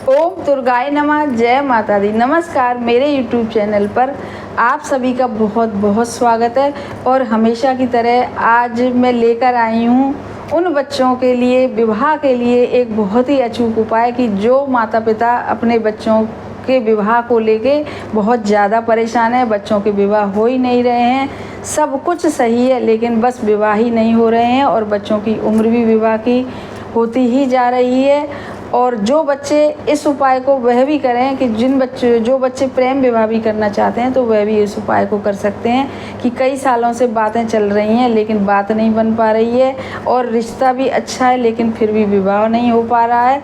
ओम दुर्गाय नमः। जय माता दी। नमस्कार, मेरे YouTube चैनल पर आप सभी का बहुत बहुत स्वागत है। और हमेशा की तरह आज मैं लेकर आई हूँ उन बच्चों के लिए, विवाह के लिए एक बहुत ही अचूक उपाय कि जो माता पिता अपने बच्चों के विवाह को लेके बहुत ज़्यादा परेशान है। बच्चों के विवाह हो ही नहीं रहे हैं, सब कुछ सही है लेकिन बस विवाह ही नहीं हो रहे हैं और बच्चों की उम्र भी विवाह की होती ही जा रही है। और जो बच्चे इस उपाय को वह भी करें कि जो बच्चे प्रेम विवाह भी करना चाहते हैं तो वह भी इस उपाय को कर सकते हैं कि कई सालों से बातें चल रही हैं लेकिन बात नहीं बन पा रही है और रिश्ता भी अच्छा है लेकिन फिर भी विवाह नहीं हो पा रहा है।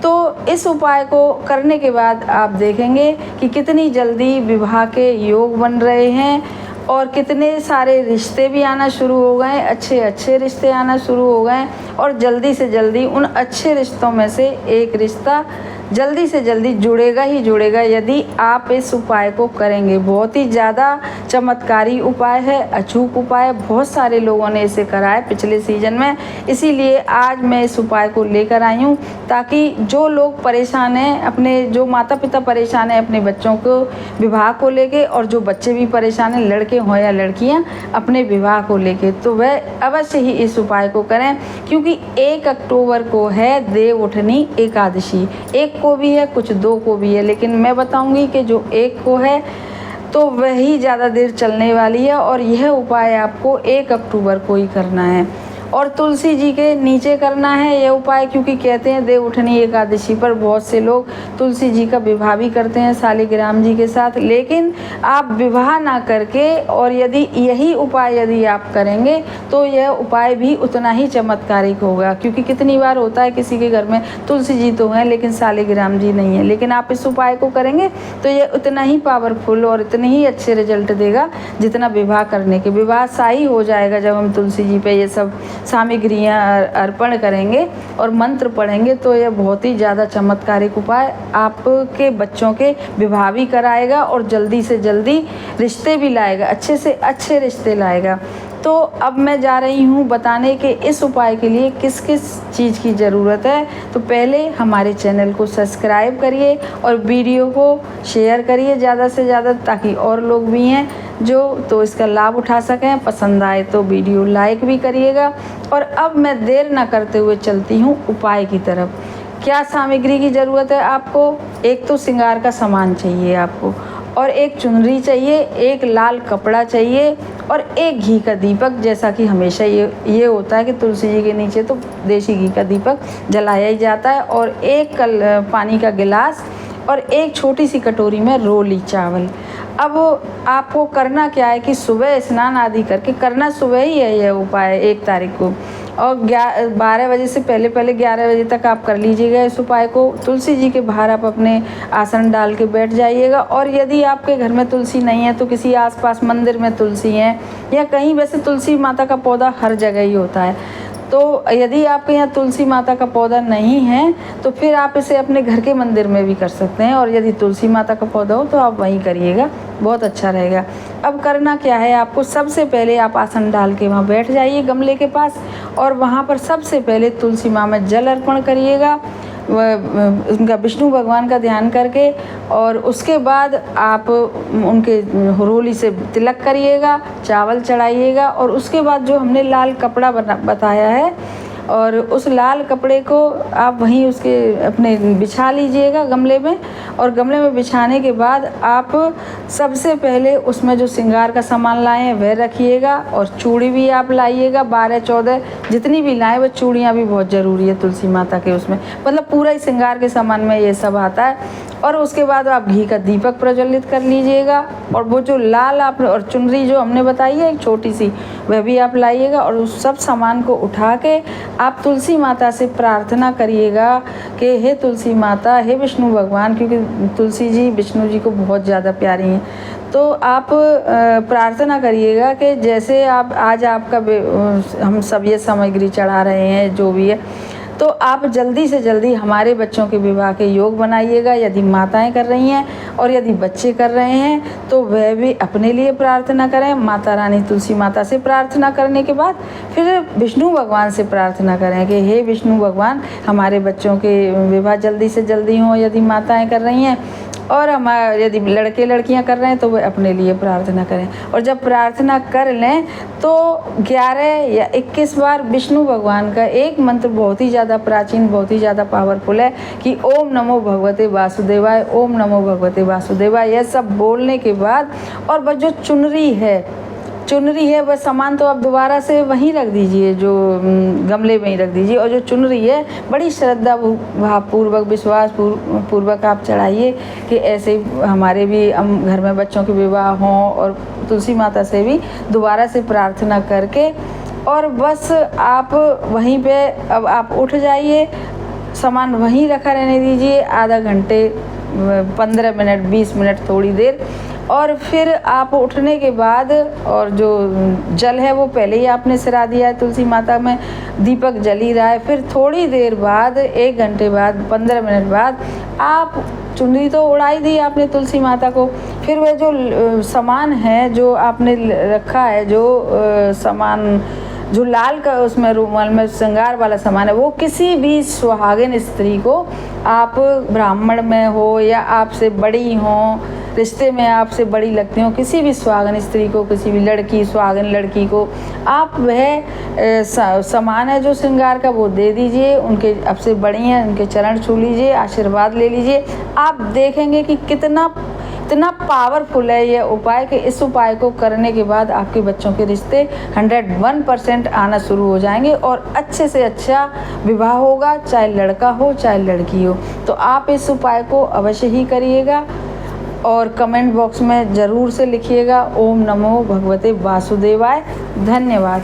तो इस उपाय को करने के बाद आप देखेंगे कि कितनी जल्दी विवाह के योग बन रहे हैं और कितने सारे रिश्ते भी आना शुरू हो गए, अच्छे अच्छे रिश्ते आना शुरू हो गए और जल्दी से जल्दी उन अच्छे रिश्तों में से एक रिश्ता जल्दी से जल्दी जुड़ेगा ही जुड़ेगा यदि आप इस उपाय को करेंगे। बहुत ही ज़्यादा चमत्कारी उपाय है, अचूक उपाय है। बहुत सारे लोगों ने इसे करा है पिछले सीजन में, इसीलिए आज मैं इस उपाय को लेकर आई हूँ ताकि जो लोग परेशान हैं, अपने जो माता पिता परेशान हैं अपने बच्चों को विवाह को लेके और जो बच्चे भी परेशान हैं, लड़के हों या लड़कियाँ, अपने विवाह को लेके, तो वह अवश्य ही इस उपाय को करें क्योंकि 1 अक्टूबर को है देव उठनी एकादशी। एक को भी है, कुछ 2 को भी है, लेकिन मैं बताऊंगी कि जो 1 को है तो वही ज़्यादा देर चलने वाली है और यह उपाय आपको 1 अक्टूबर को ही करना है और तुलसी जी के नीचे करना है यह उपाय क्योंकि कहते हैं देव उठनी एकादशी पर बहुत से लोग तुलसी जी का विवाह भी करते हैं शालिग्राम जी के साथ। लेकिन आप विवाह ना करके और यदि यही उपाय यदि आप करेंगे तो यह उपाय भी उतना ही चमत्कारिक होगा क्योंकि कितनी बार होता है किसी के घर में तुलसी जी तो हैं लेकिन शालिग्राम जी नहीं है, लेकिन आप इस उपाय को करेंगे तो यह उतना ही पावरफुल और इतने ही अच्छे रिजल्ट देगा जितना विवाह करने के। विवाह शाही हो जाएगा जब हम तुलसी जी पे ये सब सामग्रियाँ अर्पण करेंगे और मंत्र पढ़ेंगे तो यह बहुत ही ज़्यादा चमत्कारिक उपाय आपके बच्चों के विवाह भी कराएगा और जल्दी से जल्दी रिश्ते भी लाएगा, अच्छे से अच्छे रिश्ते लाएगा। तो अब मैं जा रही हूँ बताने के इस उपाय के लिए किस किस चीज़ की ज़रूरत है। तो पहले हमारे चैनल को सब्सक्राइब करिए और वीडियो को शेयर करिए ज़्यादा से ज़्यादा ताकि और लोग भी हैं जो तो इसका लाभ उठा सकें। पसंद आए तो वीडियो लाइक भी करिएगा। और अब मैं देर ना करते हुए चलती हूँ उपाय की तरफ। क्या सामग्री की ज़रूरत है आपको? एक तो श्रृंगार का सामान चाहिए आपको और एक चुनरी चाहिए, एक लाल कपड़ा चाहिए और एक घी का दीपक। जैसा कि हमेशा ये होता है कि तुलसी जी के नीचे तो देसी घी का दीपक जलाया ही जाता है और एक पानी का गिलास और एक छोटी सी कटोरी में रोली चावल। अब आपको करना क्या है कि सुबह स्नान आदि करके, करना सुबह ही है यह उपाय 1 तारीख को, और 12 बजे से पहले 11 बजे तक आप कर लीजिएगा इस उपाय को। तुलसी जी के बाहर आप अपने आसन डाल के बैठ जाइएगा और यदि आपके घर में तुलसी नहीं है तो किसी आसपास मंदिर में तुलसी है या कहीं, वैसे तुलसी माता का पौधा हर जगह ही होता है। तो यदि आपके यहाँ तुलसी माता का पौधा नहीं है तो फिर आप इसे अपने घर के मंदिर में भी कर सकते हैं और यदि तुलसी माता का पौधा हो तो आप वहीं करिएगा, बहुत अच्छा रहेगा। अब करना क्या है आपको, सबसे पहले आप आसन डाल के वहाँ बैठ जाइए गमले के पास और वहाँ पर सबसे पहले तुलसी माँ में जल अर्पण करिएगा, उनका विष्णु भगवान का ध्यान करके, और उसके बाद आप उनके रोली से तिलक करिएगा, चावल चढ़ाइएगा और उसके बाद जो हमने लाल कपड़ा बताया है और उस लाल कपड़े को आप वहीं उसके अपने बिछा लीजिएगा गमले में। और गमले में बिछाने के बाद आप सबसे पहले उसमें जो श्रृंगार का सामान लाए हैं वह रखिएगा और चूड़ी भी आप लाइएगा, 12-14 जितनी भी लाएं। वह चूड़ियाँ भी बहुत ज़रूरी है तुलसी माता के उसमें, मतलब पूरा ही श्रृंगार के सामान में ये सब आता है। और उसके बाद आप घी का दीपक प्रज्वलित कर लीजिएगा और वो जो लाल आप और चुनरी जो हमने बताई है एक छोटी सी, वह भी आप लाइएगा और उस सब सामान को उठा के आप तुलसी माता से प्रार्थना करिएगा कि हे तुलसी माता, हे विष्णु भगवान, क्योंकि तुलसी जी विष्णु जी को बहुत ज़्यादा प्यारी हैं, तो आप प्रार्थना करिएगा कि जैसे आप आज आपका हम सब ये सामग्री चढ़ा रहे हैं जो भी है, तो आप जल्दी से जल्दी हमारे बच्चों के विवाह के योग बनाइएगा। यदि माताएं कर रही हैं और यदि बच्चे कर रहे हैं तो वह भी अपने लिए प्रार्थना करें। माता रानी तुलसी माता से प्रार्थना करने के बाद फिर विष्णु भगवान से प्रार्थना करें कि हे विष्णु भगवान, हमारे बच्चों के विवाह जल्दी से जल्दी हों यदि माताएं कर रही हैं, और हमारे यदि लड़के लड़कियां कर रहे हैं तो वे अपने लिए प्रार्थना करें। और जब प्रार्थना कर लें तो 11 या 21 बार विष्णु भगवान का एक मंत्र बहुत ही ज़्यादा प्राचीन, बहुत ही ज़्यादा पावरफुल है कि ओम नमो भगवते वासुदेवाय, ओम नमो भगवते वासुदेवाय। यह सब बोलने के बाद और वह जो चुनरी है वह सामान तो आप दोबारा से वहीं रख दीजिए, जो गमले में ही रख दीजिए। और जो चुनरी है बड़ी श्रद्धा भावपूर्वक, विश्वास पूर्वक आप चढ़ाइए कि ऐसे हमारे भी घर में बच्चों के विवाह हों, और तुलसी माता से भी दोबारा से प्रार्थना करके, और बस आप वहीं पे अब आप उठ जाइए, सामान वहीं रखा रहने दीजिए आधा घंटे, 15 मिनट, 20 मिनट, थोड़ी देर। और फिर आप उठने के बाद, और जो जल है वो पहले ही आपने सिरा दिया है, तुलसी माता में दीपक जल ही रहा है। फिर थोड़ी देर बाद, 1 घंटे बाद, 15 मिनट बाद आप चुनरी तो उड़ाई दी आपने तुलसी माता को, फिर वह जो सामान है जो आपने रखा है, जो सामान जो लाल का उसमें रूमाल में श्रृंगार वाला सामान है, वो किसी भी सुहागिन स्त्री को, आप ब्राह्मण में हो या आपसे बड़ी हो, रिश्ते में आपसे बड़ी लगती हो, किसी भी सुहागिन स्त्री को, किसी भी लड़की, सुहागिन लड़की को आप वह सामान है जो श्रृंगार का वो दे दीजिए। उनके आपसे बड़ी हैं, उनके चरण छू लीजिए, आशीर्वाद ले लीजिए। आप देखेंगे कि इतना पावरफुल है यह उपाय कि इस उपाय को करने के बाद आपके बच्चों के रिश्ते 101% आना शुरू हो जाएंगे और अच्छे से अच्छा विवाह होगा, चाहे लड़का हो चाहे लड़की हो। तो आप इस उपाय को अवश्य ही करिएगा और कमेंट बॉक्स में ज़रूर से लिखिएगा ओम नमो भगवते वासुदेवाय। धन्यवाद।